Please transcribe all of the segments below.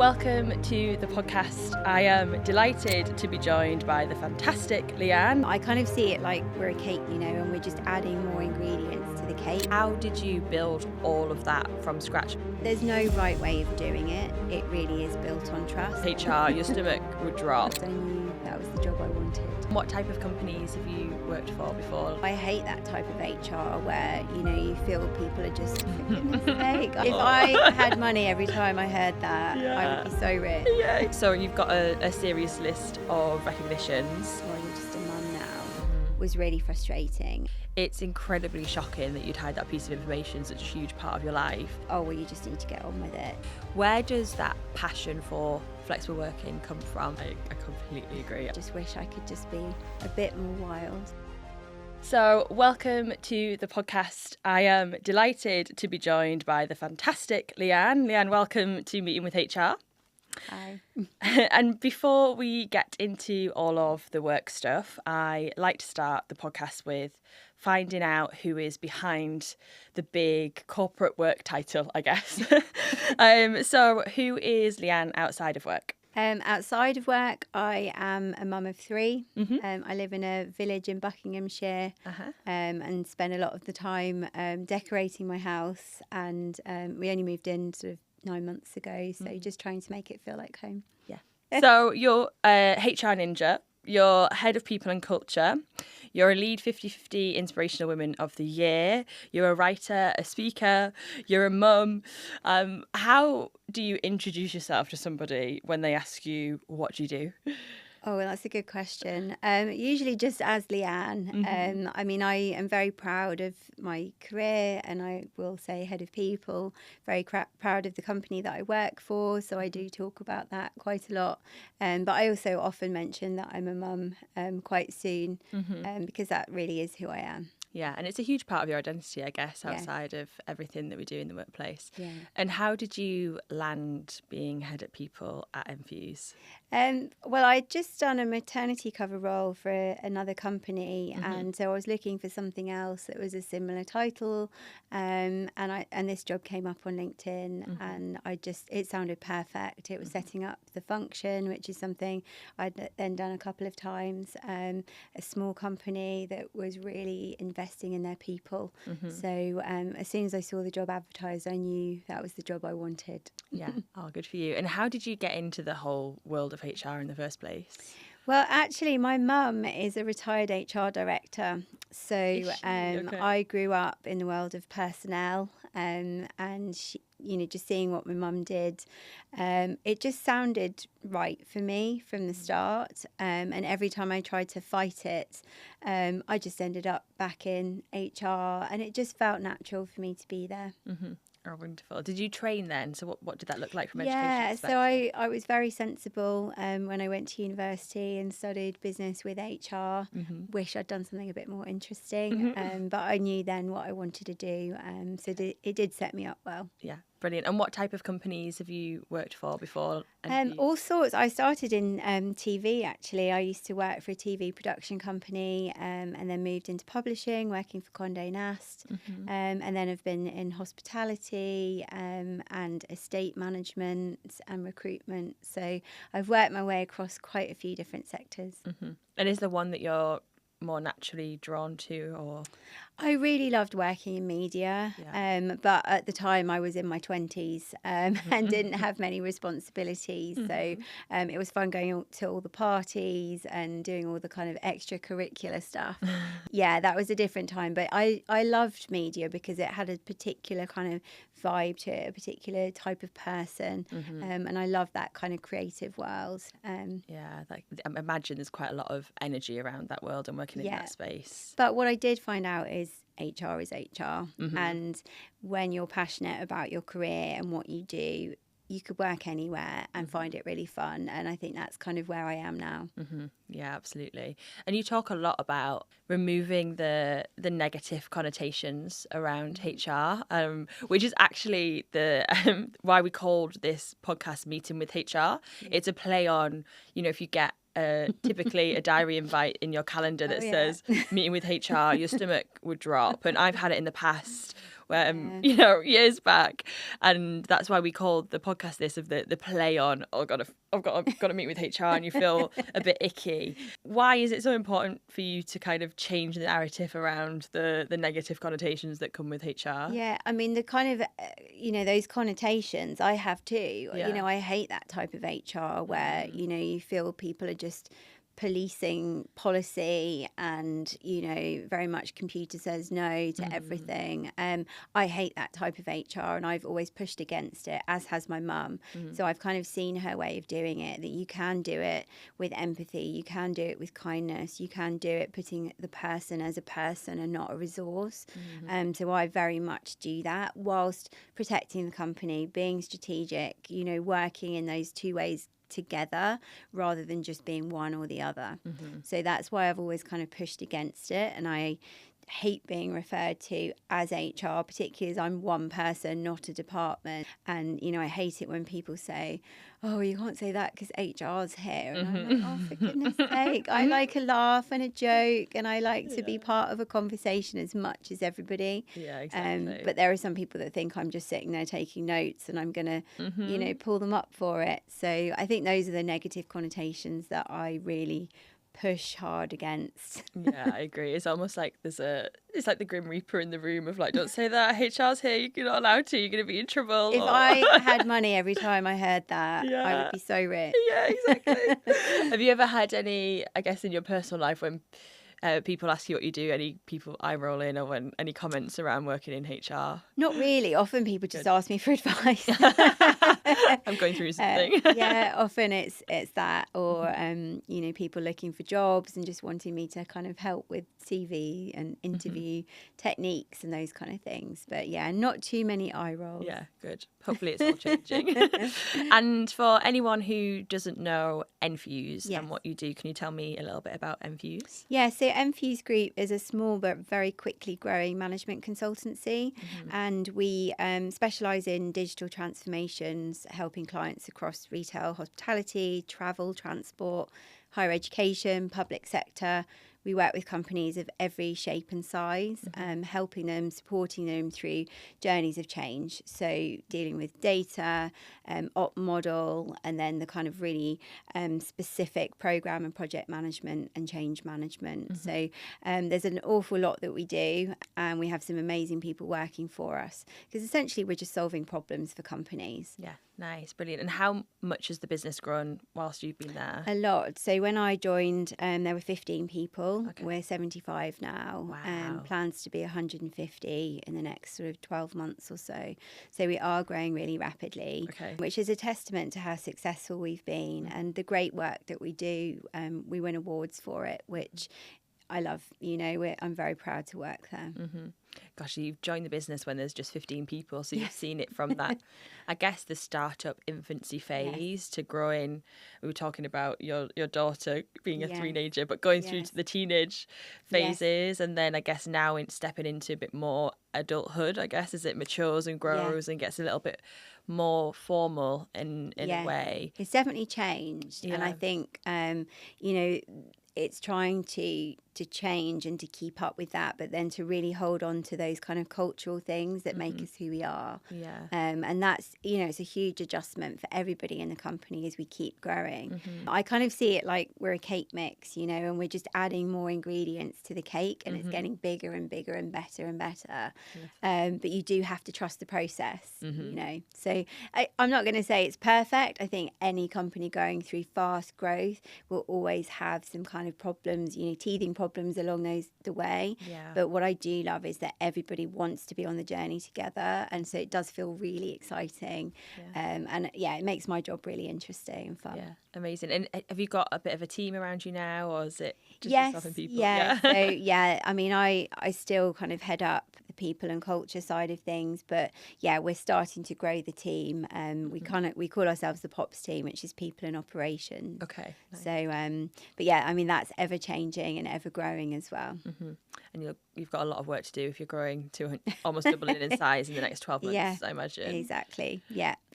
Welcome to the podcast. I am delighted to be joined by the fantastic Lianne. I kind of see it like we're a cake, and we're just adding more ingredients to the cake. How did you build all of that from scratch? There's no right way of doing it. It really is built on trust. HR, your stomach would drop. I knew that was the job I wanted. What type of companies have you worked for before? I hate that type of HR where, you feel people are just, for goodness sake. If I had money every time I heard that, I would be so rich. Yeah. So you've got a serious list of recognitions. Well, you're just a mum now. Was really frustrating. It's incredibly shocking that you'd hide that piece of information, such a huge part of your life. Oh, well, you just need to get on with it. Where does that passion for flexible working come from? I completely agree. I just wish I could just be a bit more wild. So, welcome to the podcast. I am delighted to be joined by the fantastic Lianne. Lianne, welcome to Meeting with HR. Hi. And before we get into all of the work stuff, I like to start the podcast with finding out who is behind the big corporate work title, I guess. So who is Lianne outside of work? Outside of work, I am a mum of three. Mm-hmm. I live in a village in Buckinghamshire and spend a lot of the time decorating my house. And we only moved in sort of 9 months ago, so just trying to make it feel like home. Yeah. So you're a HR ninja, you're head of people and culture, you're a lead 50/50 Inspirational Women of the Year, you're a writer, a speaker, you're a mum. How do you introduce yourself to somebody when they ask you, what do you do? Oh, well, that's a good question. Usually just as Lianne. I mean, I am very proud of my career and I will say head of people, very proud of the company that I work for. So I do talk about that quite a lot. But I also often mention that I'm a mum quite soon because that really is who I am. Yeah, and it's a huge part of your identity, I guess, outside of everything that we do in the workplace. Yeah. And how did you land being head of people at Enfuse? Well, I'd just done a maternity cover role for another company, and so I was looking for something else that was a similar title, and this job came up on LinkedIn, and it sounded perfect. It was setting up the function, which is something I'd then done a couple of times. A small company that was really investing in their people. So as soon as I saw the job advertised, I knew that was the job I wanted. Yeah. Oh, good for you. And how did you get into the whole world of HR in the first place? Well, actually, my mum is a retired HR director. So Okay. I grew up in the world of personnel and she, just seeing what my mum did, it just sounded right for me from the start. And every time I tried to fight it, I just ended up back in HR and it just felt natural for me to be there. Oh, wonderful. Did you train then? So what did that look like from Yeah, education perspective? so I was very sensible when I went to university and studied business with HR. Wish I'd done something a bit more interesting, but I knew then what I wanted to do, so it did set me up well. Yeah, brilliant. And what type of companies have you worked for before? All sorts. I started in TV, actually. I used to work for a TV production company and then moved into publishing, working for Condé Nast, and then have been in hospitality and estate management and recruitment. So I've worked my way across quite a few different sectors. And is there one that you're more naturally drawn to, or? I really loved working in media, but at the time I was in my 20s and didn't have many responsibilities. So it was fun going to all the parties and doing all the kind of extracurricular stuff. Yeah, that was a different time. But I loved media because it had a particular kind of vibe to it, a particular type of person. And I love that kind of creative world. Yeah, I imagine there's quite a lot of energy around that world and working in that space. But what I did find out is HR is HR. And when you're passionate about your career and what you do, you could work anywhere and find it really fun. And I think that's kind of where I am now. Yeah, absolutely. And you talk a lot about removing the negative connotations around HR, which is actually the why we called this podcast Meeting with HR. It's a play on, if you get typically a diary invite in your calendar that says meeting with HR, your stomach would drop. And I've had it in the past years back. And that's why we called the podcast this, of the play on, oh God, I've got to meet with HR, and you feel a bit icky. Why is it so important for you to kind of change the narrative around the negative connotations that come with HR? Yeah, I mean, the kind of, those connotations I have too. Yeah. I hate that type of HR where, you feel people are just policing policy and, very much computer says no to everything. I hate that type of HR, and I've always pushed against it, as has my mum. So I've kind of seen her way of doing it, that you can do it with empathy, you can do it with kindness, you can do it putting the person as a person and not a resource. So I very much do that whilst protecting the company, being strategic, working in those two ways together rather than just being one or the other. So that's why I've always kind of pushed against it, and I hate being referred to as HR, particularly as I'm one person, not a department. And I hate it when people say, oh, you can't say that because HR's here. And I'm like, oh, for goodness sake, I like a laugh and a joke, and I like to be part of a conversation as much as everybody. Yeah, exactly. But there are some people that think I'm just sitting there taking notes and I'm going to, pull them up for it. So I think those are the negative connotations that I really push hard against. Yeah, I agree. It's almost like it's like the Grim Reaper in the room of like, don't say that, HR's here, you're not allowed to, you're going to be in trouble. If I had money every time I heard that, I would be so rich. Yeah, exactly. Have you ever had any, I guess, in your personal life when people ask you what you do, any people eye roll in, or when any comments around working in HR? Not really. Often people just ask me for advice. I'm going through something. Yeah, often it's that, or people looking for jobs and just wanting me to kind of help with CV and interview techniques and those kind of things. But yeah, not too many eye rolls. Yeah, good. Hopefully it's all changing. And for anyone who doesn't know Enfuse and what you do, can you tell me a little bit about Enfuse? Yeah, so Enfuse Group is a small but very quickly growing management consultancy, and we specialise in digital transformations, helping clients across retail, hospitality, travel, transport, higher education, public sector. We work with companies of every shape and size, helping them, supporting them through journeys of change. So dealing with data, op model, and then the kind of really specific program and project management and change management. So there's an awful lot that we do, and we have some amazing people working for us, because essentially we're just solving problems for companies. Yeah, nice, brilliant. And how much has the business grown whilst you've been there? A lot. So when I joined, there were 15 people. Okay. We're 75 now. Wow. Plans to be 150 in the next sort of 12 months or so. So we are growing really rapidly, which is a testament to how successful we've been and the great work that we do. We win awards for it, which I love. I'm very proud to work there. Gosh, you've joined the business when there's just 15 people, so you've seen it from that, I guess, the startup infancy phase to growing. We were talking about your daughter being a teenager, but going through to the teenage phases, and then I guess now stepping into a bit more adulthood, I guess, as it matures and grows and gets a little bit more formal in a way. It's definitely changed, and I think it's trying to change and to keep up with that, but then to really hold on to those kind of cultural things that make us who we are. And that's, it's a huge adjustment for everybody in the company as we keep growing. I kind of see it like we're a cake mix, and we're just adding more ingredients to the cake, and it's getting bigger and bigger and better and better. But you do have to trust the process, So I'm not going to say it's perfect. I think any company going through fast growth will always have some kind of problems, teething problems along the way. But what I do love is that everybody wants to be on the journey together, and so it does feel really exciting. And it makes my job really interesting and fun. Amazing. And have you got a bit of a team around you now, or is it just yourself and people? So I mean, I still kind of head up the people and culture side of things, but we're starting to grow the team. We call ourselves the POPs team, which is people and operations. Okay. Nice. So but I mean, that's ever changing and ever growing as well. And you've got a lot of work to do if you're growing to almost doubling in size in the next 12 months, I imagine. Exactly.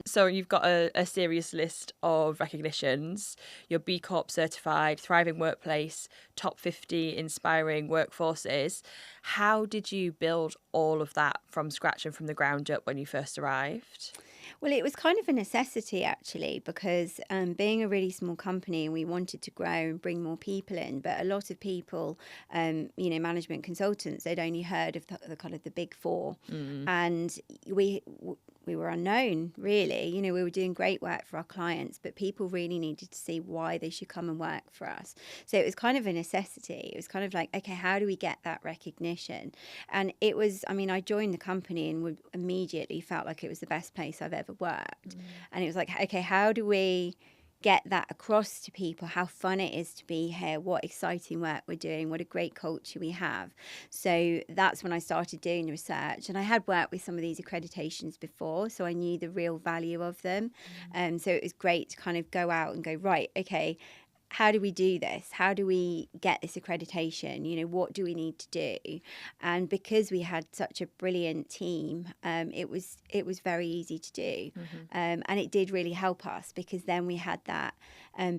So you've got a serious list of recognitions. You're B Corp certified, thriving workplace, top 50 inspiring workforces. How did you build all of that from scratch and from the ground up when you first arrived? Well, it was kind of a necessity actually, because being a really small company, we wanted to grow and bring more people in. But a lot of people, management consultants, they'd only heard of the kind of the big four, and we were unknown, really. You know, we were doing great work for our clients, but people really needed to see why they should come and work for us. So it was kind of a necessity. It was kind of like, okay, how do we get that recognition? And it was, I mean, I joined the company and immediately felt like it was the best place I've ever worked. And it was like, okay, how do we get that across to people, how fun it is to be here, what exciting work we're doing, what a great culture we have. So that's when I started doing the research, and I had worked with some of these accreditations before, so I knew the real value of them. So it was great to kind of go out and go, right, okay, how do we do this? How do we get this accreditation? You know, what do we need to do? And because we had such a brilliant team, it was very easy to do. And it did really help us, because then we had that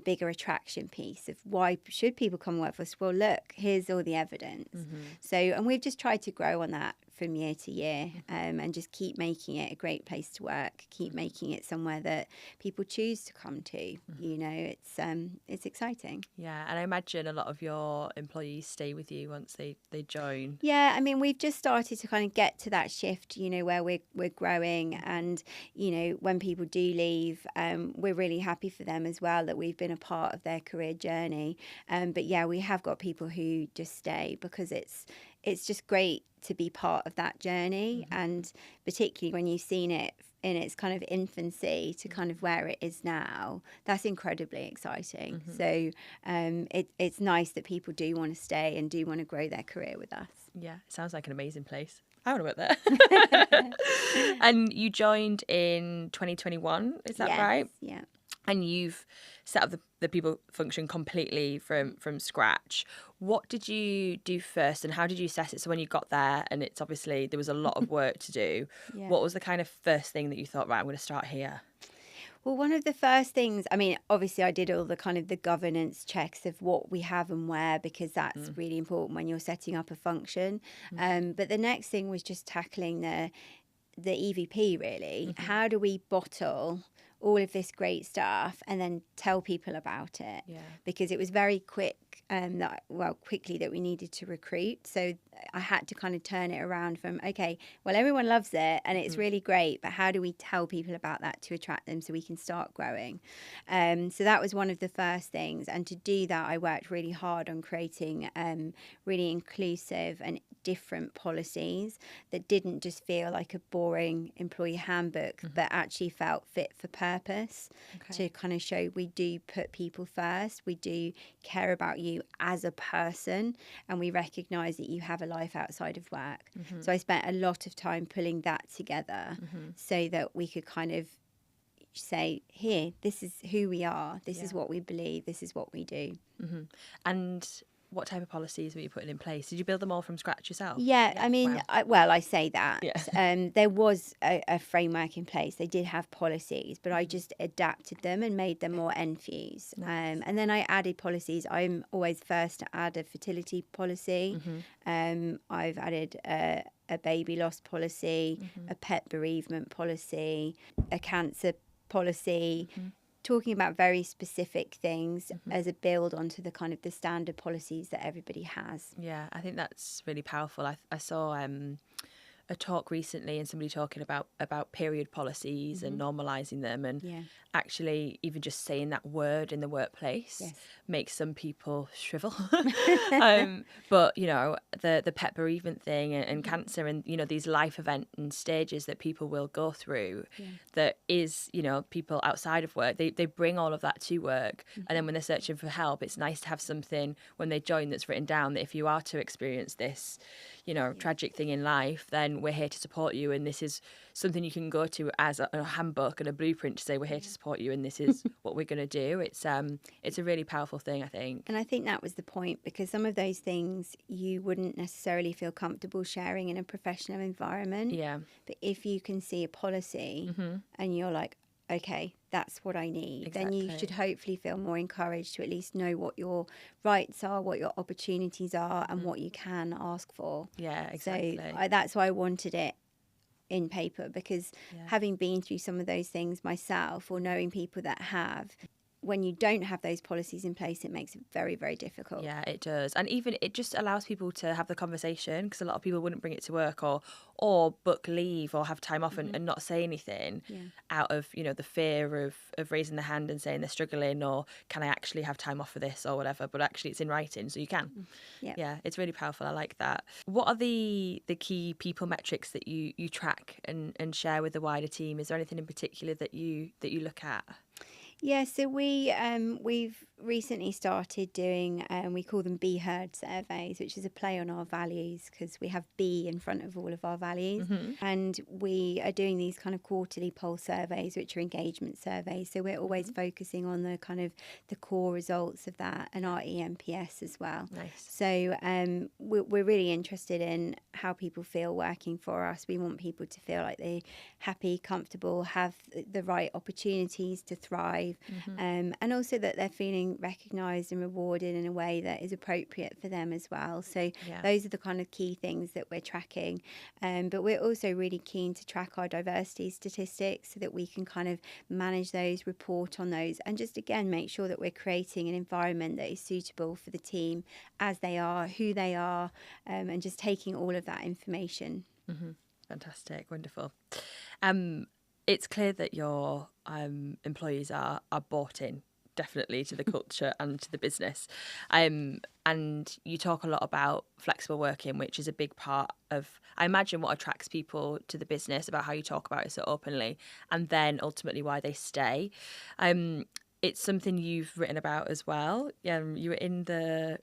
bigger attraction piece of why should people come work for us? Well, look, here's all the evidence. So, and we've just tried to grow on that from year to year, and just keep making it a great place to work, keep making it somewhere that people choose to come to. You know, it's exciting. Yeah, and I imagine a lot of your employees stay with you once they join. Yeah, I mean, we've just started to kind of get to that shift, you know, where we're growing, and, you know, when people do leave, we're really happy for them as well that we've been a part of their career journey. But yeah, we have got people who just stay because it's just great to be part of that journey, and particularly when you've seen it in its kind of infancy to kind of where it is now, that's incredibly exciting. So it's nice that people do want to stay and do want to grow their career with us. Yeah, it sounds like an amazing place. I want to work there. And you joined in 2021, is that right? Yeah. And you've set up the people function completely from scratch. What did you do first, and how did you assess it? So when you got there, and it's obviously there was a lot of work to do, what was the kind of first thing that you thought, right, I'm going to start here? Well, one of the first things, I mean, obviously I did all the kind of the governance checks of what we have and where, because that's really important when you're setting up a function. But the next thing was just tackling the EVP, really. How do we bottle all of this great stuff and then tell people about it? Because it was very quickly that we needed to recruit. So I had to kind of turn it around from, okay, well, everyone loves it and it's really great, but how do we tell people about that to attract them so we can start growing? So that was one of the first things. And to do that, I worked really hard on creating really inclusive and different policies that didn't just feel like a boring employee handbook, but actually felt fit for purpose, to kind of show we do put people first, we do care about you as a person, and we recognise that you have a life outside of work. So I spent a lot of time pulling that together so that we could kind of say, here, this is who we are, this is what we believe, this is what we do. And what type of policies were you putting in place? Did you build them all from scratch yourself? Yeah, I mean, wow. I say that. There was a framework in place. They did have policies, but I just adapted them and made them more Enfuse. Nice. And then I added policies. I'm always first to add a fertility policy. I've added a baby loss policy, a pet bereavement policy, a cancer policy. Talking about very specific things as a build onto the kind of the standard policies that everybody has. Yeah, I think that's really powerful. I saw a talk recently and somebody talking about period policies and normalising them, and actually even just saying that word in the workplace makes some people shrivel. But, you know, the pet bereavement thing and cancer and, you know, these life event and stages that people will go through that is, you know, people outside of work, they bring all of that to work. And then when they're searching for help, it's nice to have something when they join that's written down that if you are to experience this, you know, tragic thing in life, then we're here to support you, and this is something you can go to as a handbook and a blueprint to say we're here to support you and this is what we're going to do. It's a really powerful thing, I think. And I think that was the point, because some of those things you wouldn't necessarily feel comfortable sharing in a professional environment. Yeah. But if you can see a policy and you're like, okay, that's what I need, then you Exactly. should hopefully feel more encouraged to at least know what your rights are, what your opportunities are, and what you can ask for. Yeah, So exactly. that's why I wanted it in paper, because Yeah. having been through some of those things myself, or knowing people that have, when you don't have those policies in place, it makes it very, very difficult. Yeah, it does. And even it just allows people to have the conversation, because a lot of people wouldn't bring it to work or book leave or have time off and not say anything Yeah. out of, the fear of raising the hand and saying they're struggling, or can I actually have time off for this or whatever. But actually it's in writing, so you can. Yeah. Yeah, it's really powerful. I like that. What are the key people metrics that you track and share with the wider team? Is there anything in particular that you look at? Yeah, so we've recently started doing, we call them Be Heard surveys, which is a play on our values, because we have B in front of all of our values. And we are doing these kind of quarterly pulse surveys, which are engagement surveys. So we're always focusing on the kind of the core results of that, and our EMPS as well. Nice. So we're really interested in how people feel working for us. We want people to feel like they're happy, comfortable, have the right opportunities to thrive. And also that they're feeling recognised and rewarded in a way that is appropriate for them as well. So those are the kind of key things that we're tracking. But we're also really keen to track our diversity statistics, so that we can kind of manage those, report on those, and just again make sure that we're creating an environment that is suitable for the team as they are, who they are, and just taking all of that information. Fantastic, wonderful. It's clear that your employees are bought in, definitely, to the culture and to the business. And you talk a lot about flexible working, which is a big part of, I imagine, what attracts people to the business, about how you talk about it so openly, and then ultimately why they stay. It's something you've written about as well. You were in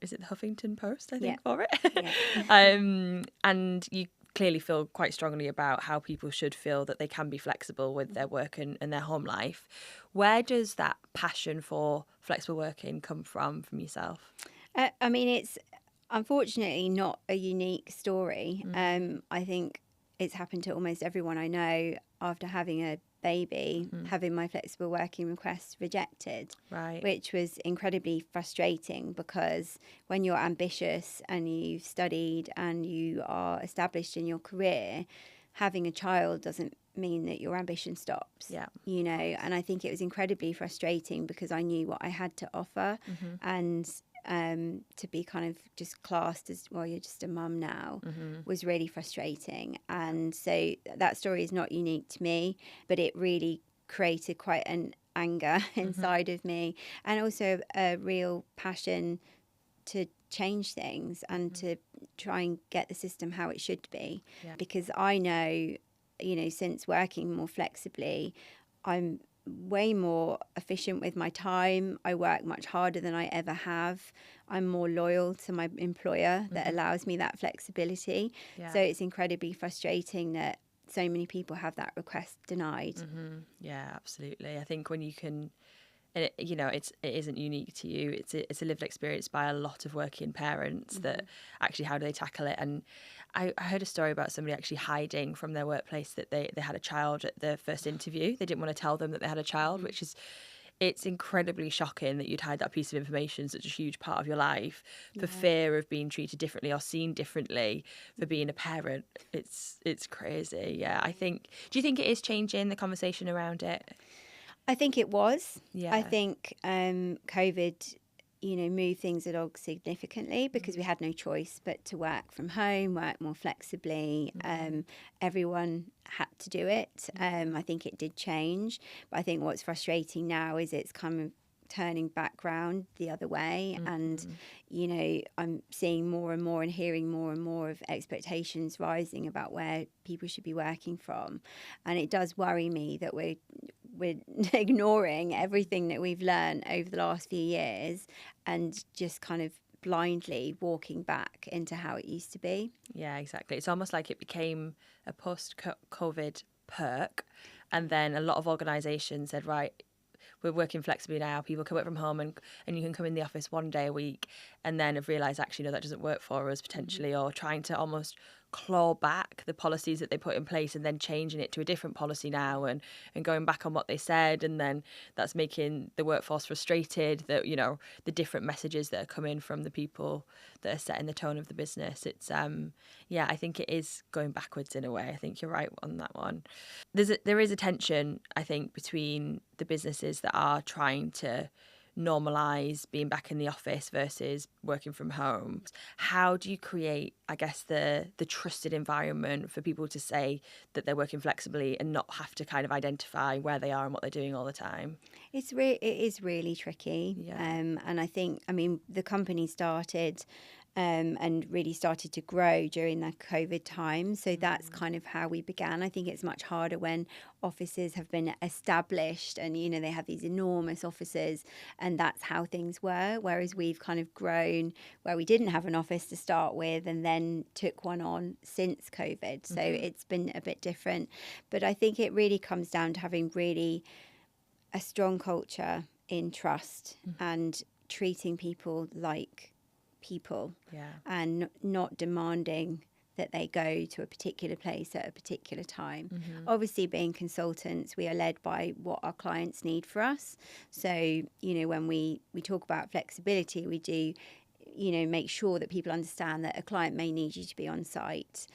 is it the Huffington Post, I think, for it? And you clearly feel quite strongly about how people should feel that they can be flexible with their work and their home life. Where does that passion for flexible working come from yourself? I mean, it's unfortunately not a unique story. I think it's happened to almost everyone I know after having a baby, having my flexible working request rejected, which was incredibly frustrating, because when you're ambitious and you've studied and you are established in your career, having a child doesn't mean that your ambition stops. And I think it was incredibly frustrating, because I knew what I had to offer, and to be kind of just classed as, well, you're just a mum now, was really frustrating. And so that story is not unique to me, but it really created quite an anger inside of me, and also a real passion to change things and to try and get the system how it should be. Because I know, since working more flexibly, I'm way more efficient with my time. I work much harder than I ever have. I'm more loyal to my employer that allows me that flexibility. So it's incredibly frustrating that so many people have that request denied. Yeah, absolutely. I think when you can, and it isn't unique to you. It's a lived experience by a lot of working parents, that actually, how do they tackle it? And I heard a story about somebody actually hiding from their workplace that they had a child at their first interview. They didn't want to tell them that they had a child, which is, it's incredibly shocking that you'd hide that piece of information, such a huge part of your life, for fear of being treated differently or seen differently for being a parent. It's crazy. Yeah, do you think it is changing the conversation around it? I think it was. Yeah. I think COVID, moved things along significantly, because we had no choice but to work from home, work more flexibly. Everyone had to do it. I think it did change. But I think what's frustrating now is it's kind of turning back round the other way. And, I'm seeing more and more and hearing more and more of expectations rising about where people should be working from. And it does worry me that we're ignoring everything that we've learned over the last few years, and just kind of blindly walking back into how it used to be. Yeah, exactly. It's almost like it became a post-COVID perk, and then a lot of organisations said, right, we're working flexibly now. People can work from home, and you can come in the office one day a week, and then have realised, actually, no, that doesn't work for us potentially, or trying to almost claw back the policies that they put in place and then changing it to a different policy now and going back on what they said, and then that's making the workforce frustrated that, you know, the different messages that are coming from the people that are setting the tone of the business. It's yeah, I think it is going backwards in a way. I think you're right on that one. There is a tension, I think, between the businesses that are trying to normalize being back in the office versus working from home. How do you create, I guess, the trusted environment for people to say that they're working flexibly and not have to kind of identify where they are and what they're doing all the time? It is really tricky. Yeah. And I think, I mean, the company started and really started to grow during the COVID time. So that's kind of how we began. I think it's much harder when offices have been established and, you know, they have these enormous offices and that's how things were. Whereas we've kind of grown where we didn't have an office to start with and then took one on since COVID. So it's been a bit different. But I think it really comes down to having really a strong culture in trust and treating people like people, and not demanding that they go to a particular place at a particular time. Obviously, being consultants, we are led by what our clients need for us. So, you know, when we talk about flexibility, we do, you know, make sure that people understand that a client may need you to be on site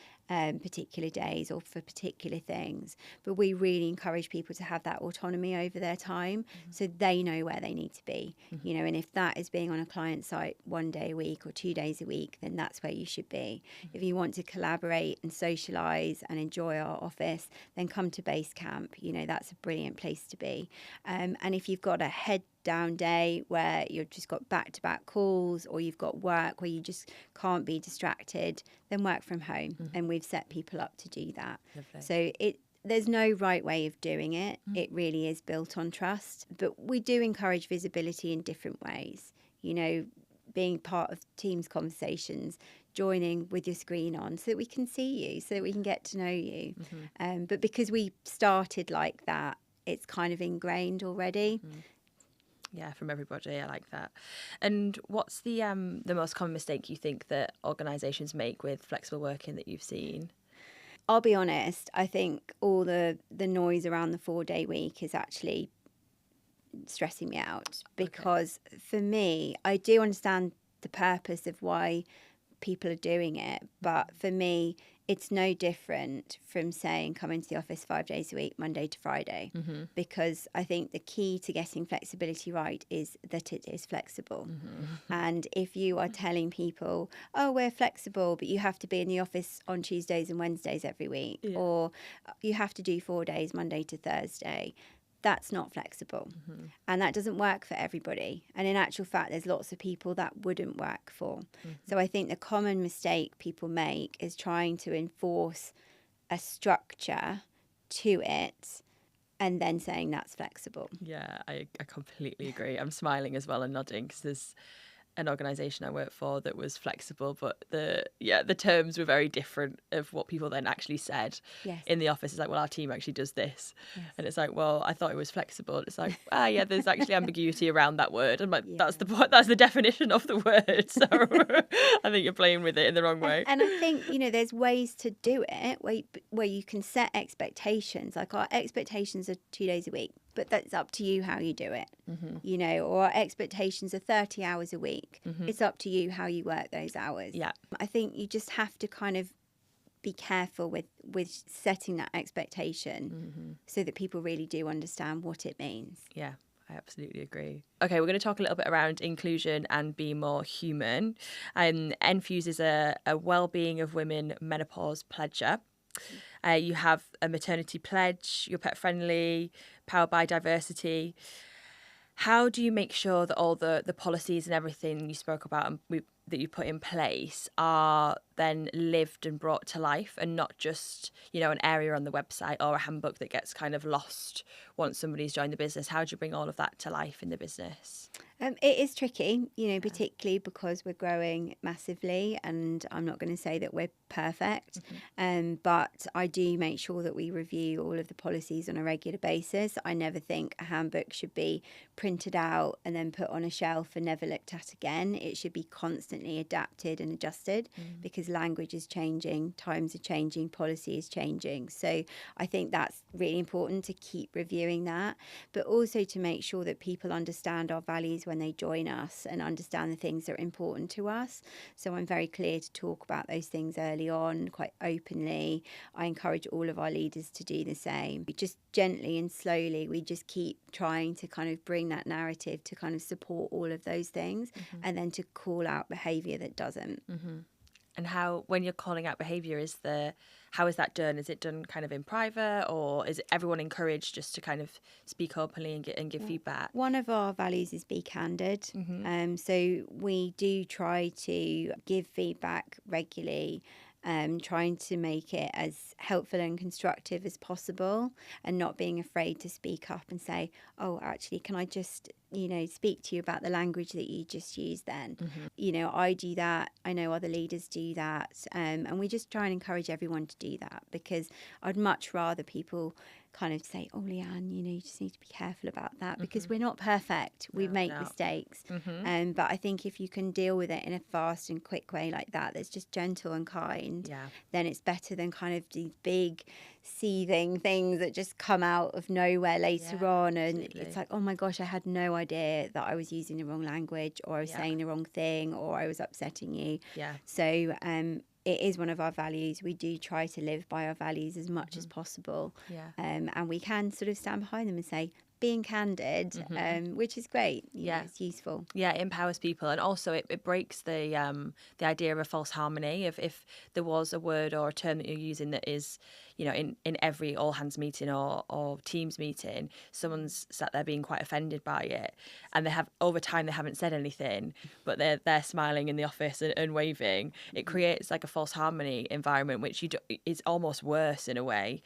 particular days or for particular things, but we really encourage people to have that autonomy over their time so they know where they need to be, you know, and if that is being on a client site 1 day a week or 2 days a week, then that's where you should be. If you want to collaborate and socialise and enjoy our office, then come to Base Camp. You know, that's a brilliant place to be. And if you've got a head down day where you've just got back-to-back calls or you've got work where you just can't be distracted, then work from home. And we've set people up to do that. Lovely. So there's no right way of doing it. It really is built on trust. But we do encourage visibility in different ways. You know, being part of Teams conversations, joining with your screen on so that we can see you, so that we can get to know you. But because we started like that, it's kind of ingrained already. Yeah, from everybody. I like that. And what's the most common mistake you think that organisations make with flexible working that you've seen? I'll be honest, I think all the noise around the 4-day week is actually stressing me out because for me, I do understand the purpose of why people are doing it, but for me, it's no different from saying come into the office 5 days a week, Monday to Friday, because I think the key to getting flexibility right is that it is flexible. And if you are telling people, oh, we're flexible, but you have to be in the office on Tuesdays and Wednesdays every week, or you have to do 4 days, Monday to Thursday, that's not flexible. And that doesn't work for everybody. And in actual fact, there's lots of people that wouldn't work for. So I think the common mistake people make is trying to enforce a structure to it and then saying that's flexible. Yeah, I completely agree. I'm smiling as well and nodding because there's an organisation I worked for that was flexible, but the terms were very different of what people then actually said in the office. It's like, well, our team actually does this. And it's like, well, I thought it was flexible. It's like, yeah, there's actually ambiguity around that word. I'm like, that's the definition of the word. So I think you're playing with it in the wrong way. And I think, you know, there's ways to do it where you can set expectations. Like our expectations are 2 days a week, but that's up to you how you do it, you know, or our expectations are 30 hours a week. It's up to you how you work those hours. Yeah. I think you just have to kind of be careful with setting that expectation so that people really do understand what it means. Yeah, I absolutely agree. Okay, we're going to talk a little bit around inclusion and be more human. Enfuse is a well-being of women menopause pledger. You have a maternity pledge, you're pet friendly, powered by diversity. How do you make sure that all the policies and everything you spoke about and that you put in place are then lived and brought to life and not just, you know, an area on the website or a handbook that gets kind of lost once somebody's joined the business? How do you bring all of that to life in the business? It is tricky, you know, particularly because we're growing massively, and I'm not going to say that we're perfect, but I do make sure that we review all of the policies on a regular basis. I never think a handbook should be printed out and then put on a shelf and never looked at again. It should be constantly adapted and adjusted because because language is changing, times are changing, policy is changing. So I think that's really important to keep reviewing that, but also to make sure that people understand our values when they join us and understand the things that are important to us. So I'm very clear to talk about those things early on, quite openly. I encourage all of our leaders to do the same. Just gently and slowly, we just keep trying to kind of bring that narrative to kind of support all of those things, and then to call out behaviour that doesn't. And how, when you're calling out behaviour, how is that done? Is it done kind of in private, or is everyone encouraged just to kind of speak openly and give feedback? One of our values is be candid. So we do try to give feedback regularly, trying to make it as helpful and constructive as possible, and not being afraid to speak up and say, oh, actually, can I just, speak to you about the language that you just used then? I do that. I know other leaders do that. And we just try and encourage everyone to do that, because I'd much rather people kind of say, oh, Lianne, you just need to be careful about that, because we're not perfect. We make mistakes. But I think if you can deal with it in a fast and quick way like that, that's just gentle and kind, then it's better than kind of these big seething things that just come out of nowhere later on. And it's like, oh my gosh, I had no idea that I was using the wrong language, or I was saying the wrong thing, or I was upsetting you. So it is one of our values. We do try to live by our values as much as possible. And we can sort of stand behind them and say, being candid, which is great. It's useful. It empowers people, and also it breaks the idea of a false harmony. If there was a word or a term that you're using that is, in every all hands meeting or teams meeting, someone's sat there being quite offended by it, and they have, over time, they haven't said anything, but they're smiling in the office and waving. It creates like a false harmony environment, which is almost worse in a way.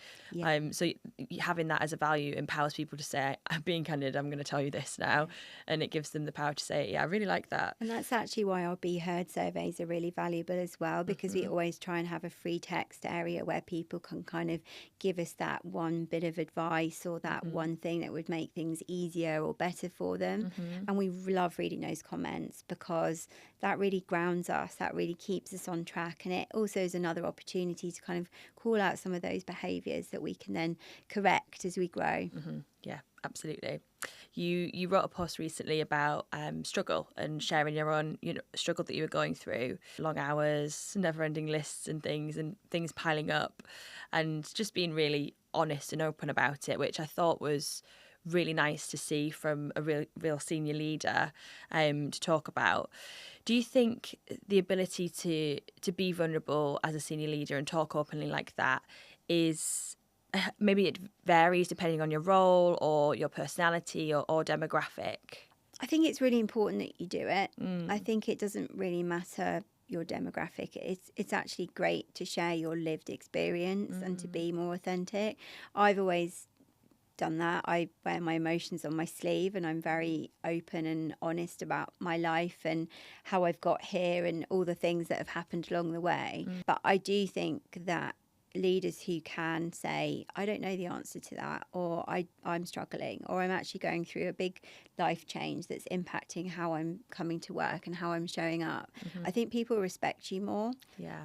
So having that as a value empowers people to say, I'm being candid, I'm going to tell you this now, and it gives them the power to say, I really like that. And that's actually why our Be Heard surveys are really valuable as well, because we always try and have a free text area where people can kind of give us that one bit of advice, or that one thing that would make things easier or better for them. And we love reading those comments, because that really grounds us, that really keeps us on track, and it also is another opportunity to kind of call out some of those behaviours that we can then correct as we grow. Yeah, absolutely. You wrote a post recently about struggle, and sharing your own struggle that you were going through, long hours, never-ending lists and things piling up, and just being really honest and open about it, which I thought was really nice to see from a real senior leader to talk about. Do you think the ability to be vulnerable as a senior leader and talk openly like that is, maybe it varies depending on your role or your personality or demographic? I think it's really important that you do it. I think it doesn't really matter your demographic. It's actually great to share your lived experience and to be more authentic. I've always done that. I wear my emotions on my sleeve, and I'm very open and honest about my life and how I've got here and all the things that have happened along the way. But I do think that leaders who can say, I don't know the answer to that, or I'm struggling, or I'm actually going through a big life change that's impacting how I'm coming to work and how I'm showing up, I think people respect you more.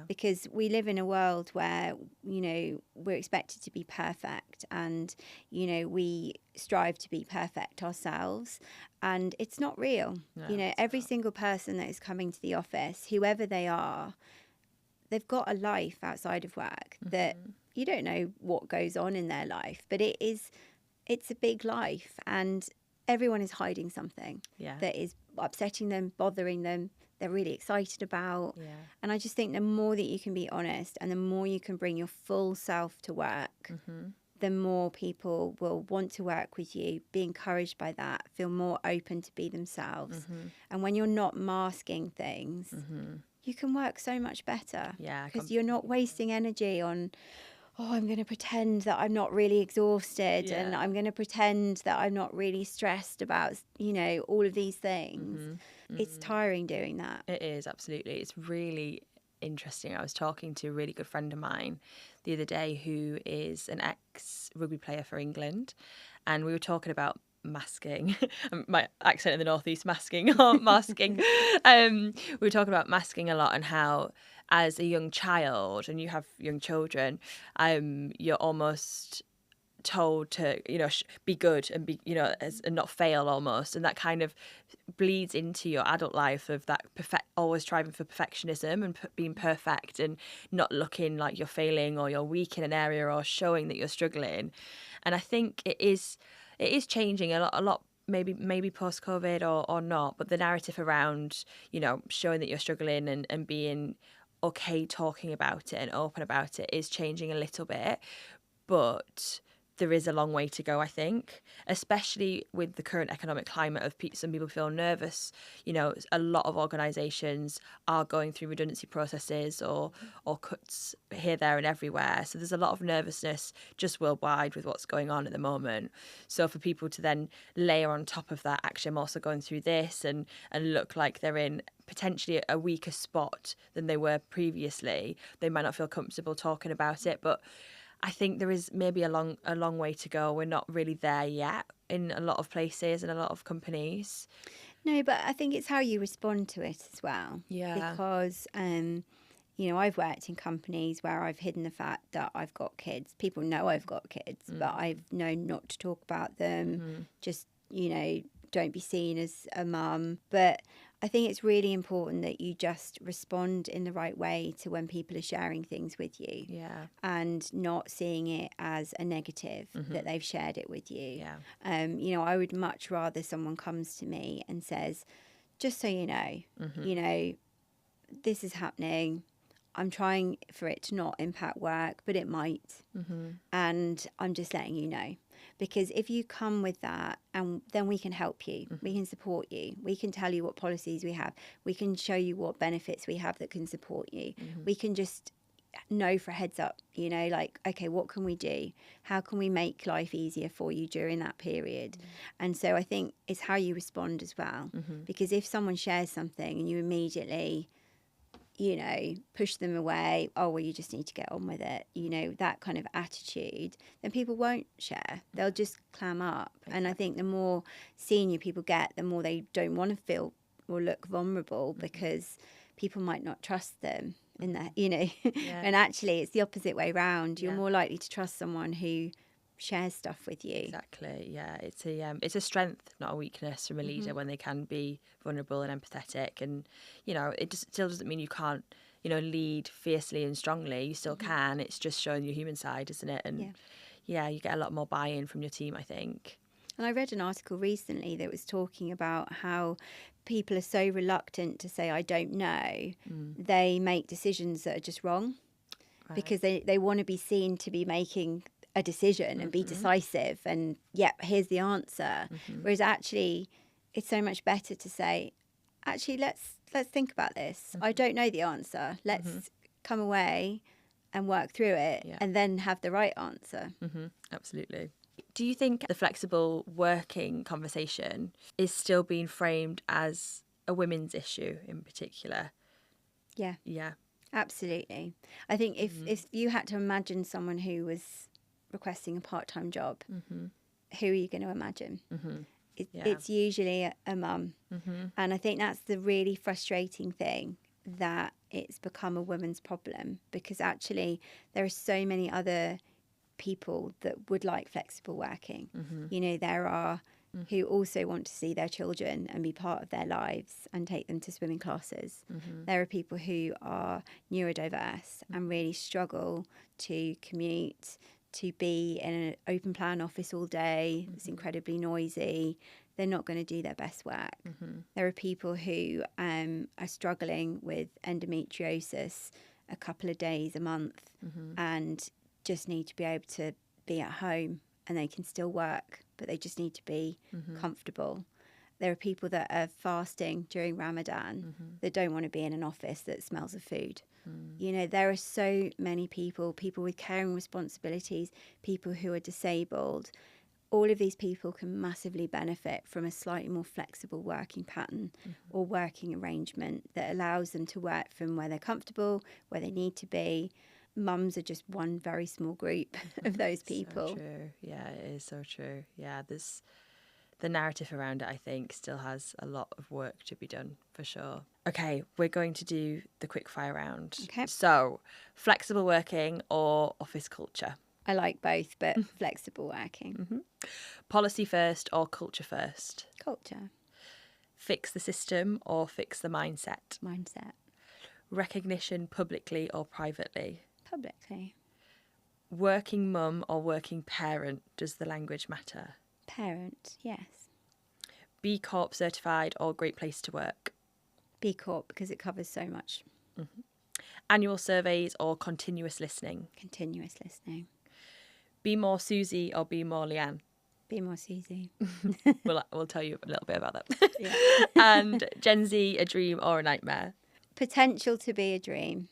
Because we live in a world where, we're expected to be perfect, and, we strive to be perfect ourselves, and it's not real. Every single person that is coming to the office, whoever they are, they've got a life outside of work that you don't know what goes on in their life, but it's a big life, and everyone is hiding something that is upsetting them, bothering them, they're really excited about. And I just think the more that you can be honest, and the more you can bring your full self to work, the more people will want to work with you, be encouraged by that, feel more open to be themselves. And when you're not masking things, you can work so much better, because you're not wasting energy on, I'm going to pretend that I'm not really exhausted, and I'm going to pretend that I'm not really stressed about, all of these things. It's tiring doing that. It is, absolutely. It's really interesting. I was talking to a really good friend of mine the other day who is an ex-rugby player for England, and we were talking about masking. My accent in the northeast, masking or masking. We were talking about masking a lot, and how as a young child, and you have young children, you're almost told to, you know, be good and be, you know, and not fail almost, and that kind of bleeds into your adult life of that always striving for perfectionism and being perfect and not looking like you're failing or you're weak in an area or showing that you're struggling. And I think it is changing a lot, maybe post COVID or not, but the narrative around, you know, showing that you're struggling and being okay talking about it and open about it is changing a little bit, but there is a long way to go, I think, especially with the current economic climate of some people feel nervous. You know, a lot of organisations are going through redundancy processes or cuts here, there and everywhere. So there's a lot of nervousness just worldwide with what's going on at the moment. So for people to then layer on top of that, actually I'm also going through this and look like they're in potentially a weaker spot than they were previously, they might not feel comfortable talking about it. But I think there is maybe a long way to go. We're not really there yet in a lot of places and a lot of companies. No, but I think it's how you respond to it as well. Yeah. Because, you know, I've worked in companies where I've hidden the fact that I've got kids. People know I've got kids, but I've known not to talk about them. Just, you know, don't be seen as a mum. But I think it's really important that you just respond in the right way to when people are sharing things with you. Yeah. And not seeing it as a negative that they've shared it with you. Yeah. You know, I would much rather someone comes to me and says, just so you know, this is happening. I'm trying for it to not impact work, but it might. And I'm just letting you know. Because if you come with that, and then we can help you, we can support you, we can tell you what policies we have, we can show you what benefits we have that can support you. We can just know for a heads up, you know, like, okay, what can we do? How can we make life easier for you during that period? And so I think it's how you respond as well. Because if someone shares something and you immediately, you know, push them away, oh, well, you just need to get on with it, you know, that kind of attitude, then people won't share. They'll just clam up. And I think the more senior people get, the more they don't want to feel or look vulnerable because people might not trust them in that, you know. And actually, it's the opposite way round. You're more likely to trust someone who shares stuff with you. Exactly. Yeah, it's a strength, not a weakness, from a leader when they can be vulnerable and empathetic. And you know, it still doesn't mean you can't, you know, lead fiercely and strongly. You still can. It's just showing your human side, isn't it? And yeah, you get a lot more buy-in from your team, I think. And I read an article recently that was talking about how people are so reluctant to say I don't know. They make decisions that are just wrong because they want to be seen to be making a decision and be decisive and here's the answer. Whereas actually it's so much better to say, actually let's think about this. I don't know the answer. Let's come away and work through it and then have the right answer. Absolutely. Do you think the flexible working conversation is still being framed as a women's issue in particular? Yeah, Absolutely. I think if you had to imagine someone who was requesting a part-time job, who are you going to imagine? It's usually a mum. And I think that's the really frustrating thing, that it's become a women's problem, because actually there are so many other people that would like flexible working. You know, there are who also want to see their children and be part of their lives and take them to swimming classes. There are people who are neurodiverse and really struggle to commute, to be in an open plan office all day. It's incredibly noisy. They're not going to do their best work. There are people who are struggling with endometriosis a couple of days a month and just need to be able to be at home, and they can still work, but they just need to be comfortable. There are people that are fasting during Ramadan that don't want to be in an office that smells of food. You know, there are so many people with caring responsibilities, people who are disabled. All of these people can massively benefit from a slightly more flexible working pattern or working arrangement that allows them to work from where they're comfortable, where they need to be. Mums are just one very small group of those people. So true. Yeah, it is so true. Yeah, the narrative around it, I think, still has a lot of work to be done, for sure. Okay, we're going to do the quick fire round. Okay. So, flexible working or office culture? I like both, but flexible working. Policy first or culture first? Culture. Fix the system or fix the mindset? Mindset. Recognition publicly or privately? Publicly. Working mum or working parent? Does the language matter? Parent, yes. B Corp certified or great place to work? B Corp, because it covers so much. Annual surveys or continuous listening? Continuous listening. Be more Susy or be more Lianne? Be more Susy. We'll tell you a little bit about that. Yeah. And Gen Z, a dream or a nightmare? Potential to be a dream.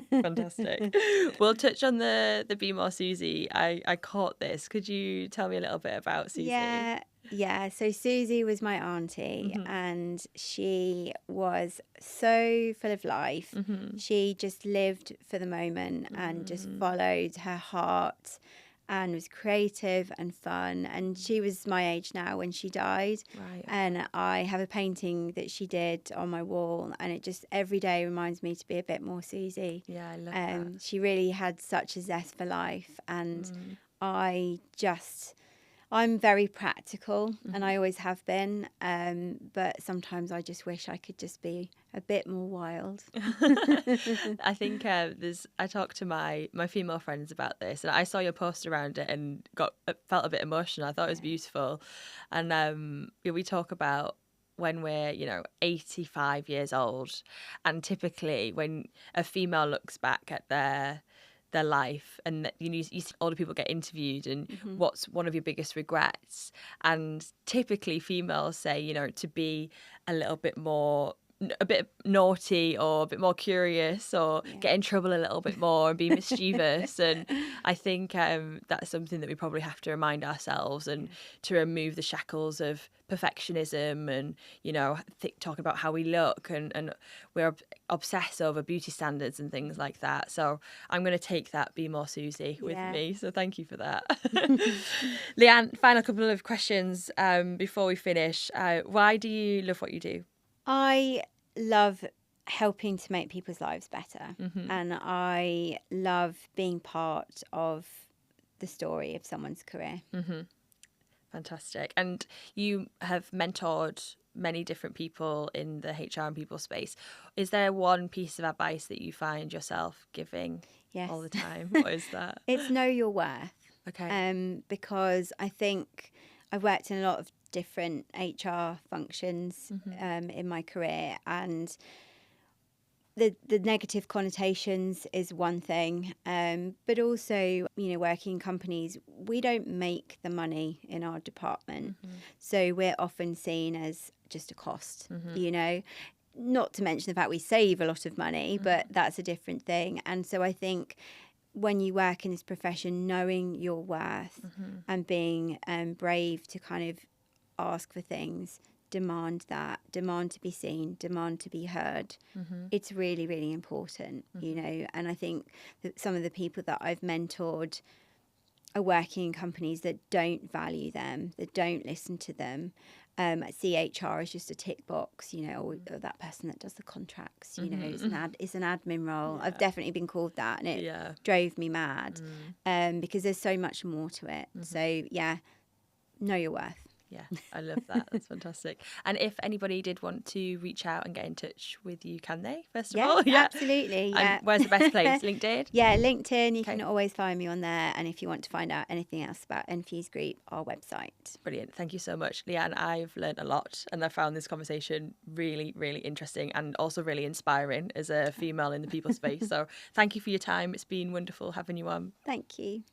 Fantastic. We'll touch on the Be More Susy. I caught this. Could you tell me a little bit about Susy? Yeah. So Susy was my auntie, and she was so full of life. She just lived for the moment and just followed her heart and was creative and fun. And she was my age now when she died. Right. And I have a painting that she did on my wall, and it just every day reminds me to be a bit more Susy. Yeah, I love that. She really had such a zest for life, and I'm very practical, and I always have been, but sometimes I just wish I could just be a bit more wild. I think I talked to my female friends about this, and I saw your post around it and felt a bit emotional. I thought it was beautiful. And we talk about when we're 85 years old, and typically when a female looks back at their life, and you see older people get interviewed, and what's one of your biggest regrets, and typically females say to be a bit naughty or a bit more curious, or get in trouble a little bit more and be mischievous. And I think that's something that we probably have to remind ourselves, and to remove the shackles of perfectionism, and talking about how we look, and we're obsessed over beauty standards and things like that. So I'm going to take that Be More Susy with me, so thank you for that. Lianne, final couple of questions before we finish. Why do you love what you do? I love helping to make people's lives better, and I love being part of the story of someone's career. Fantastic. And you have mentored many different people in the HR and people space. Is there one piece of advice that you find yourself giving all the time? What is that? It's know your worth. Okay. Because I think I've worked in a lot of different HR functions in my career, and the negative connotations is one thing, but also working in companies, we don't make the money in our department, so we're often seen as just a cost. Not to mention the fact we save a lot of money, but that's a different thing. And so I think when you work in this profession, knowing your worth and being brave to kind of ask for things, demand to be seen, demand to be heard. It's really, really important, and I think that some of the people that I've mentored are working in companies that don't value them, that don't listen to them. See HR as just a tick box, or that person that does the contracts, it's an admin role. I've definitely been called that, and it drove me mad, because there's so much more to it. So know your worth. Yeah, I love that. That's fantastic. And if anybody did want to reach out and get in touch with you, can they, first of all? Yeah, absolutely. Yeah. And where's the best place? LinkedIn? Yeah, LinkedIn. You can always find me on there. And if you want to find out anything else about Enfuse Group, our website. Brilliant. Thank you so much, Lianne. I've learned a lot, and I found this conversation really, really interesting, and also really inspiring as a female in the people space. So thank you for your time. It's been wonderful having you on. Thank you.